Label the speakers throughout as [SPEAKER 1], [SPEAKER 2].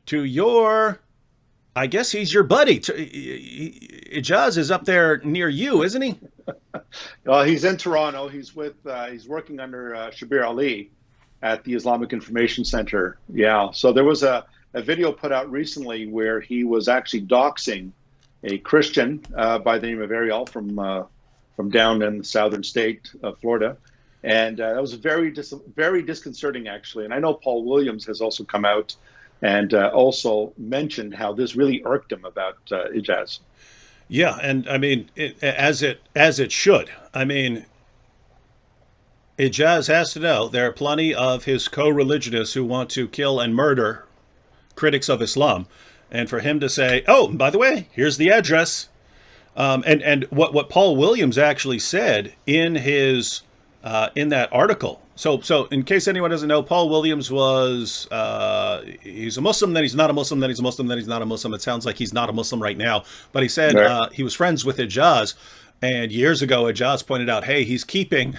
[SPEAKER 1] to your, I guess he's your buddy. Ijaz is up there near you, isn't he?
[SPEAKER 2] He's in Toronto. He's working under Shabir Ali at the Islamic Information Center. Yeah. So there was a video put out recently where he was actually doxing a Christian by the name of Ariel from down in the southern state of Florida. And that was very disconcerting, actually. And I know Paul Williams has also come out and also mentioned how this really irked him about Ijaz.
[SPEAKER 1] Yeah, and I mean, as it should. I mean, Ijaz has to know there are plenty of his co-religionists who want to kill and murder critics of Islam, and for him to say, "Oh, by the way, here's the address," and what Paul Williams actually said in his in that article. So in case anyone doesn't know, Paul Williams was he's a Muslim, then he's not a Muslim, then he's a Muslim, then he's not a Muslim. It sounds like he's not a Muslim right now, but he said
[SPEAKER 2] Right.
[SPEAKER 1] he was friends with Ijaz, and years ago Ijaz pointed out, hey, he's keeping,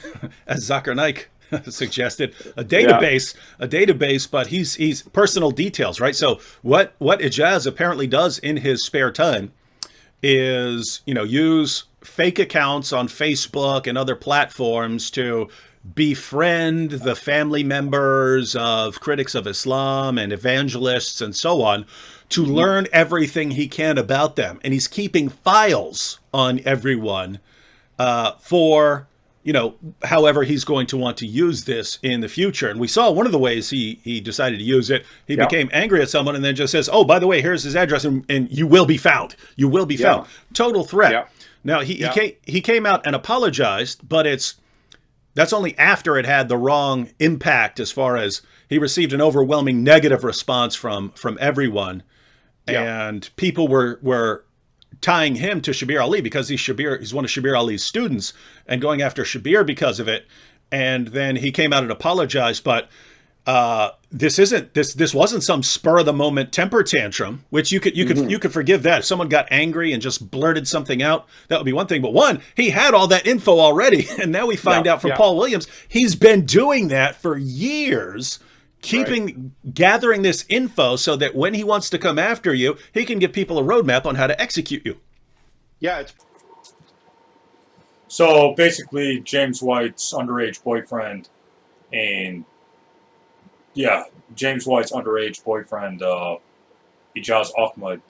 [SPEAKER 1] as Zakir Naik suggested,
[SPEAKER 2] Yeah.
[SPEAKER 1] a database, but he's personal details, right? So what Ijaz apparently does in his spare time is, use fake accounts on Facebook and other platforms to befriend the family members of critics of Islam and evangelists and so on to
[SPEAKER 2] Hmm.
[SPEAKER 1] learn everything he can about them. And he's keeping files on everyone for however he's going to want to use this in the future. And we saw one of the ways he decided to use it. He
[SPEAKER 2] Yeah.
[SPEAKER 1] became angry at someone and then just says, "Oh, by the way, here's his address, and you will be found. You will be found."
[SPEAKER 2] Yeah.
[SPEAKER 1] Total threat.
[SPEAKER 2] Yeah.
[SPEAKER 1] Now he he
[SPEAKER 2] Yeah.
[SPEAKER 1] came he came out and apologized, but that's only after it had the wrong impact, as far as he received an overwhelming negative response from everyone,
[SPEAKER 2] Yeah.
[SPEAKER 1] and people were tying him to Shabir Ali because he's one of Shabir Ali's students, and going after Shabir because of it. And then he came out and apologized, but this wasn't some spur of the moment temper tantrum, which
[SPEAKER 2] Hmm.
[SPEAKER 1] you could forgive that. If someone got angry and just blurted something out, that would be one thing. But one, he had all that info already, and now we find
[SPEAKER 2] Yeah.
[SPEAKER 1] out from
[SPEAKER 2] Yeah.
[SPEAKER 1] Paul Williams he's been doing that for years,
[SPEAKER 2] Right.
[SPEAKER 1] gathering this info so that when he wants to come after you, he can give people a roadmap on how to execute you.
[SPEAKER 2] Yeah. It's
[SPEAKER 3] So basically, James White's underage boyfriend, and yeah, James White's underage boyfriend, Ijaz Ahmad,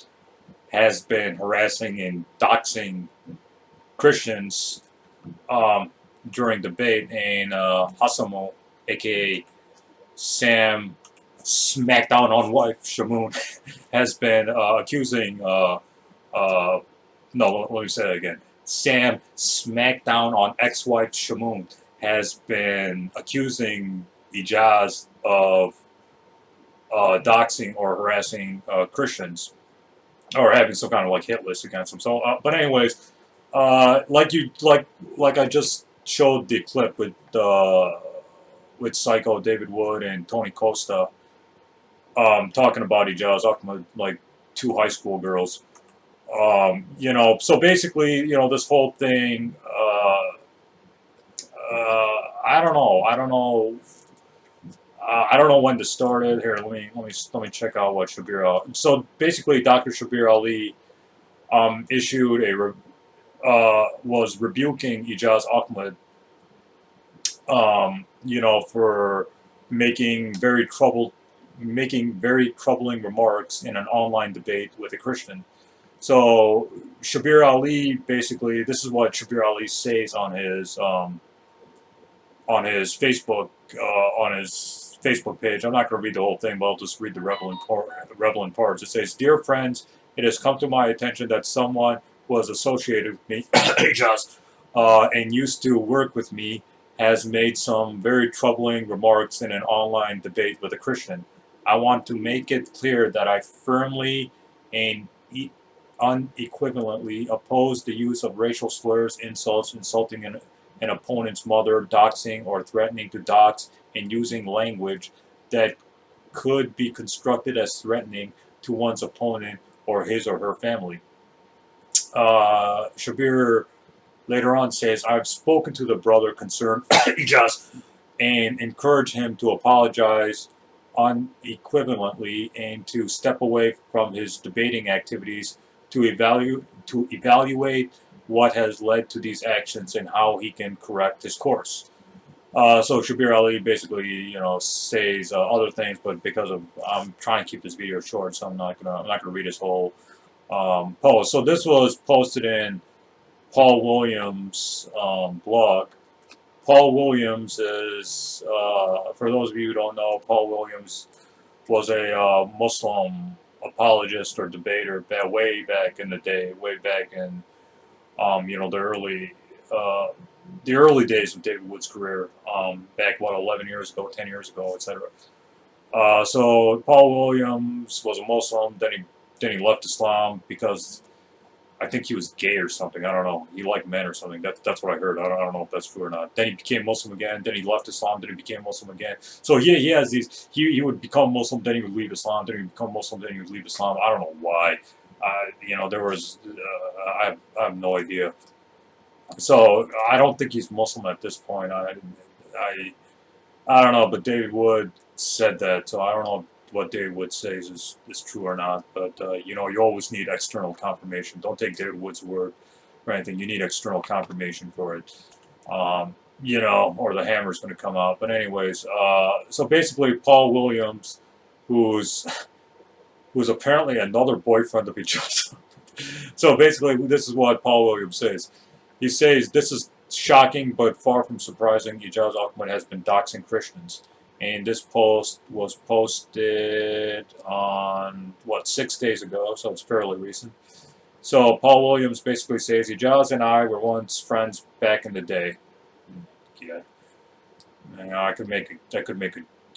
[SPEAKER 3] has been harassing and doxing Christians um, during debate, and Hassamo, aka Sam Smackdown on wife Shamoon, has been accusing. No, let me say that again. Sam Smackdown on ex-wife Shamoon has been accusing Ijaz of doxing or harassing Christians, or having some kind of like hit list against them. So, but anyways, like I just showed the clip with Psycho David Wood and Tony Costa, talking about Ijaz Ahmad, like two high school girls. So basically, this whole thing. I don't know. I don't know when to start it. Here, let me check out what Shabir Ali. So basically, Dr. Shabir Ali issued was rebuking Ijaz Ahmad, for making making very troubling remarks in an online debate with a Christian. So Shabir Ali, basically, this is what Shabir Ali says on his Facebook page. I'm not going to read the whole thing, but I'll just read the relevant parts. It says, "Dear friends, it has come to my attention that someone was associated with me, Ijaz, and used to work with me, has made some very troubling remarks in an online debate with a Christian. I want to make it clear that I firmly and unequivocally oppose the use of racial slurs, insults, insulting an opponent's mother, doxing or threatening to dox, and using language that could be construed as threatening to one's opponent or his or her family." Shabir later on says, "I've spoken to the brother concerned, Ijaz, and encouraged him to apologize unequivocally and to step away from his debating activities to evaluate what has led to these actions and how he can correct his course. So Shabir Ali basically, says other things, but because of I'm trying to keep this video short, so I'm not gonna read his whole post. So this was posted in Paul Williams' blog. Paul Williams is, for those of you who don't know, Paul Williams was a Muslim apologist or debater way back in the day, way back in uh, the early days of David Wood's career, back 11 years ago, 10 years ago, etc. So Paul Williams was a Muslim. Then he left Islam because I think he was gay or something. I don't know. He liked men or something. That's what I heard. I don't know if that's true or not. Then he became Muslim again. Then he left Islam. Then he became Muslim again. So he has these. He would become Muslim. Then he would leave Islam. Then he would become Muslim. Then he would leave Islam. I don't know why. There was. I have no idea. So I don't think he's Muslim at this point. I don't know. But David Wood said that. So I don't know what David Wood says is true or not, but you always need external confirmation. Don't take David Wood's word for anything. You need external confirmation for it, or the hammer's going to come out. But anyways, so basically, Paul Williams, who's apparently another boyfriend of each other. So basically, this is what Paul Williams says. He says, "This is shocking, but far from surprising. Ijaz Ahmad has been doxing Christians." And this post was posted on, 6 days ago, so it's fairly recent. So Paul Williams basically says, Ijaz and I were once friends back in the day. Yeah. I could make a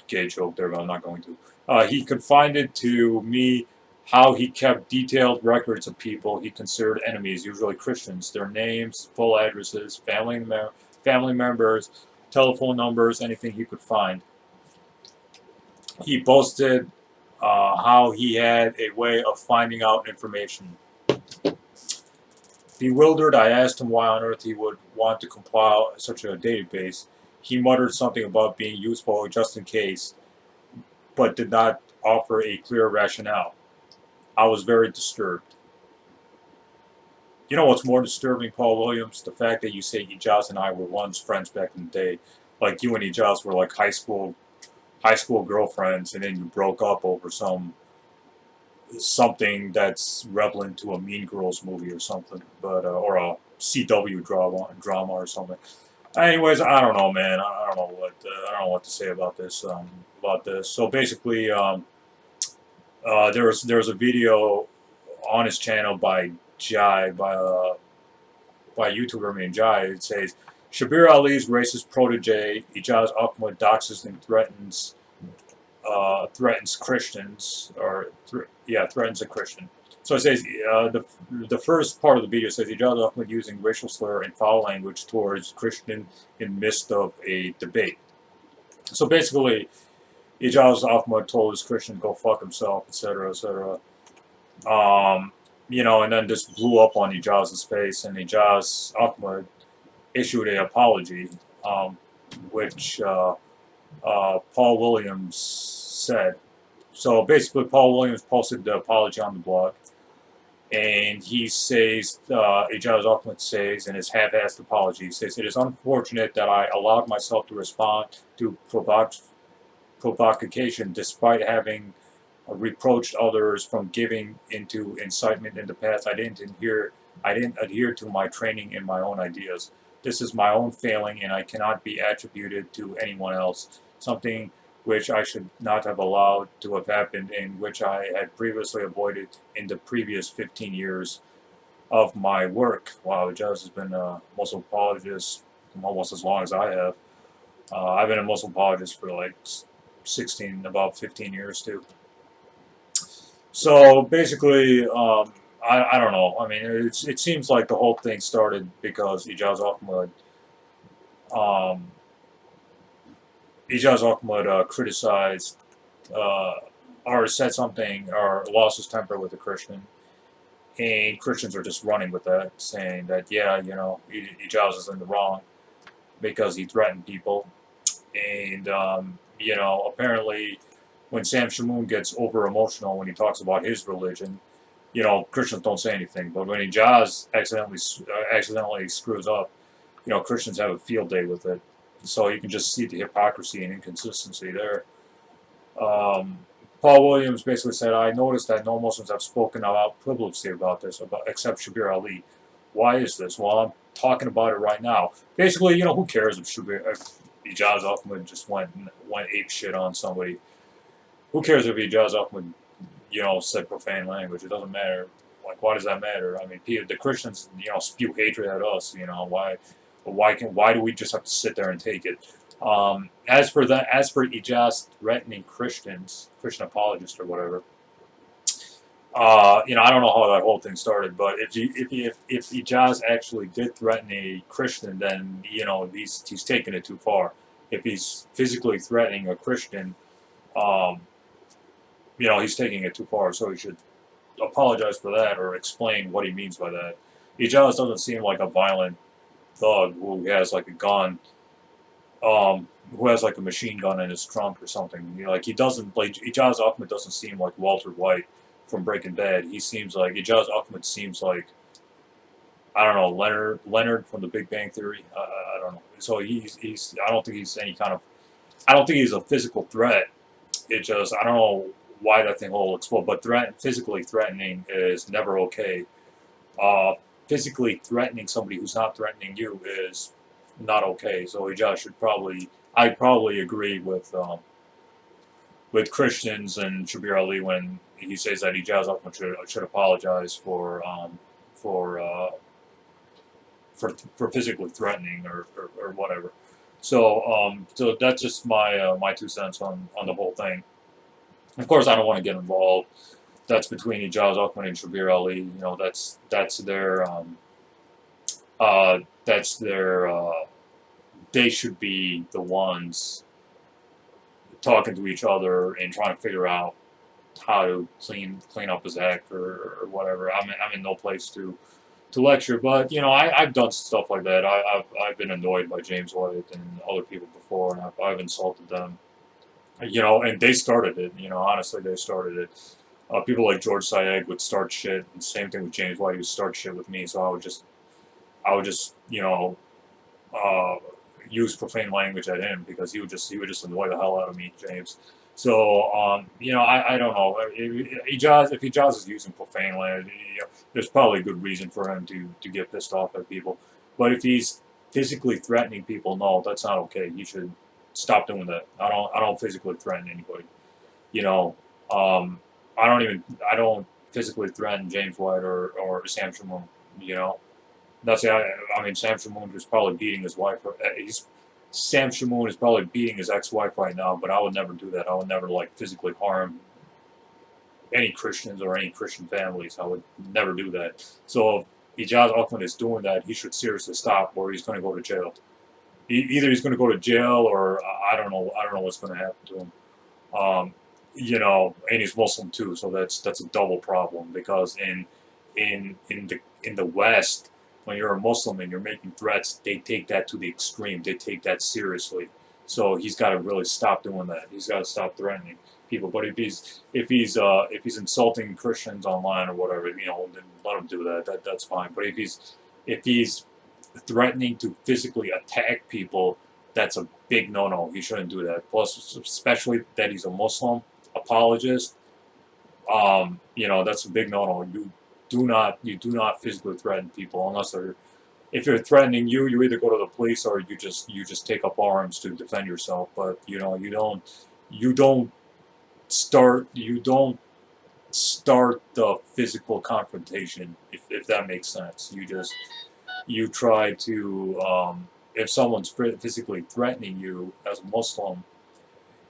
[SPEAKER 3] gay joke there, but I'm not going to. He confided to me how he kept detailed records of people he considered enemies, usually Christians, their names, full addresses, family members, telephone numbers, anything he could find. He boasted how he had a way of finding out information. Bewildered, I asked him why on earth he would want to compile such a database. He muttered something about being useful just in case, but did not offer a clear rationale. I was very disturbed. You know what's more disturbing, Paul Williams? The fact that you say Ijaz and I were once friends back in the day. Like you and Ijaz were like high school girlfriends, and then you broke up over something that's relevant to a Mean Girls movie or something, but or a CW drama or something. Anyways, I don't know, man. I don't know what to say about this. So basically, there's a video on his channel by Jai, by a YouTuber named Jai. It says Shabir Ali's racist protege Ijaz Ahmad doxes and threatens Christians, threatens a Christian. So it says the first part of the video says Ijaz Ahmad using racial slur and foul language towards Christian in midst of a debate. So basically, Ijaz Ahmad told his Christian to go fuck himself, etc., etc. And then this blew up on Ijaz's face, and Ijaz Ahmad issued an apology, which Paul Williams said. So basically, Paul Williams posted the apology on the blog, and he says, Ijaz Ahmad says in his half-assed apology, he says, "It is unfortunate that I allowed myself to respond to provocation despite having reproached others from giving into incitement in the past. I didn't adhere to my training and my own ideas. This is my own failing, and I cannot be attributed to anyone else. Something which I should not have allowed to have happened, and which I had previously avoided in the previous 15 years of my work." Wow, Ijaz has been a Muslim apologist almost as long as I have. I've been a Muslim apologist for like about 15 years too. So basically, I don't know. I mean, it seems like the whole thing started because Ijaz Ahmad criticized or said something or lost his temper with a Christian, and Christians are just running with that, saying that Ijaz is in the wrong because he threatened people, and apparently when Sam Shamoon gets over emotional when he talks about his religion, Christians don't say anything. But when Ijaz accidentally screws up, Christians have a field day with it. So you can just see the hypocrisy and inconsistency there. Um, Paul Williams basically said, "I noticed that no Muslims have spoken out publicly about this, except Shabir Ali. Why is this? Well, I'm talking about it right now. Basically, who cares if Ijaz Ahmad just went ape shit on somebody? Who cares if Ijaz Ahmad, said profane language? It doesn't matter. Like, why does that matter? I mean, the Christians, spew hatred at us. Why do we just have to sit there and take it? As for Ijaz threatening Christians, Christian apologists or whatever, I don't know how that whole thing started, but if Ijaz actually did threaten a Christian, then he's taking it too far. If he's physically threatening a Christian, um, he's taking it too far. So he should apologize for that or explain what he means by that. Ijaz doesn't seem like a violent thug who has like a gun, who has like a machine gun in his trunk or something. Like he doesn't like Ijaz Ahmad doesn't seem like Walter White from Breaking Bad. Ijaz Ahmad seems like, I don't know, Leonard from The Big Bang Theory. I don't know. So he's I don't think he's any kind of I don't think he's a physical threat. It just I don't know why that thing will explode. But physically threatening is never okay. Uh, Physically threatening somebody who's not threatening you is not okay. So Ijaz I probably agree with Christians and Shabir Ali when he says that Ijaz Ahmad should apologize for uh, for physically threatening or whatever. So that's just my 2 cents on the whole thing. Of course, I don't want to get involved. That's between Ijaz Ahmad and Shabir Ali. That's their they should be the ones talking to each other and trying to figure out how to clean up his act or whatever. I'm in no place to lecture, but I've done stuff like that. I've been annoyed by James White and other people before, and I've insulted them. And they started it. Honestly, they started it. People like George Sayegh would start shit, and same thing with James White. He would start shit with me, so I would just uh, use profane language at him because he would just annoy the hell out of me, James. So I don't know. If Ijaz is using profane language, there's probably a good reason for him to get pissed off at people. But if he's physically threatening people, no, that's not okay. He should stop doing that. I don't physically threaten anybody. You know, um, I don't physically threaten James White or Sam Shamoon. You know, that's I mean Sam Shamoon is probably beating his wife. Sam Shamoon is probably beating his ex-wife right now, but I would never do that. I would never like physically harm any Christians or any Christian families. I would never do that. So if Ijaz Ahmad is doing that, he should seriously stop, or he's going to go to jail. Either he's going to go to jail, or I don't know. I don't know what's going to happen to him. Um, and he's Muslim too, so that's a double problem because in the West, when you're a Muslim and you're making threats, they take that to the extreme. They take that seriously. So he's got to really stop doing that. He's got to stop threatening people. But if he's insulting Christians online or whatever, then let him do that. That's fine. But if he's threatening to physically attack people, that's a big no-no. He shouldn't do that. Plus, especially that he's a Muslim apologist, that's a big no-no. You do not physically threaten people unless if you're threatening you either go to the police or you just take up arms to defend yourself. But you don't start the physical confrontation if that makes sense. You try to if someone's physically threatening you as a Muslim,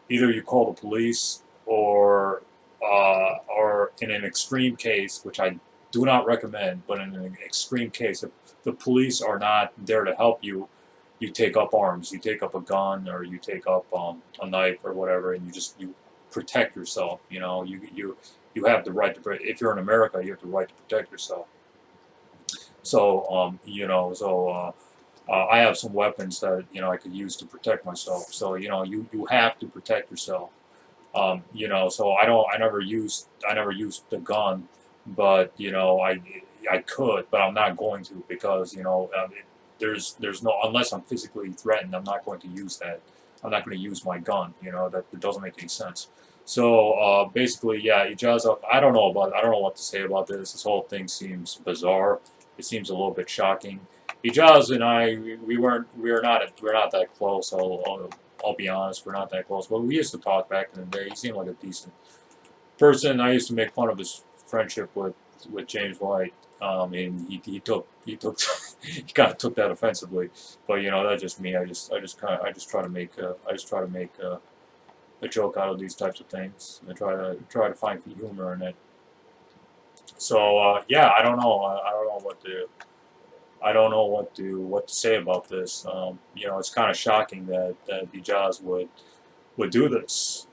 [SPEAKER 3] either you call the police or in an extreme case, which I do not recommend, but in an extreme case, if the police are not there to help you, you take up arms. You take up a gun or you take up a knife or whatever, and you protect yourself. You have the right to. If you're in America, you have the right to protect yourself. So I have some weapons that I could use to protect myself. So you have to protect yourself. So I never used the gun, but I could, but I'm not going to because there's no, unless I'm physically threatened, I'm not going to use that. I'm not going to use my gun. That it doesn't make any sense. So basically, yeah, Ijaz, I don't know what to say about this. This whole thing seems bizarre. It seems a little bit shocking. Ijaz and I, we're not that close. I'll be honest, we're not that close. But we used to talk back in the day. He seemed like a decent person. I used to make fun of his friendship with James White. And he took he kind of took that offensively. But that's just me. I just try to make a joke out of these types of things and try to find humor in it. So yeah, I don't know what to say about this. It's kind of shocking that Ijaz would do this.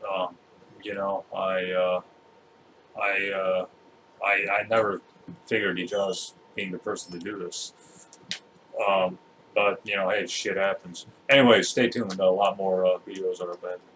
[SPEAKER 3] You know, I never figured Ijaz being the person to do this. But hey, shit happens. Anyway, stay tuned. A lot more videos are available.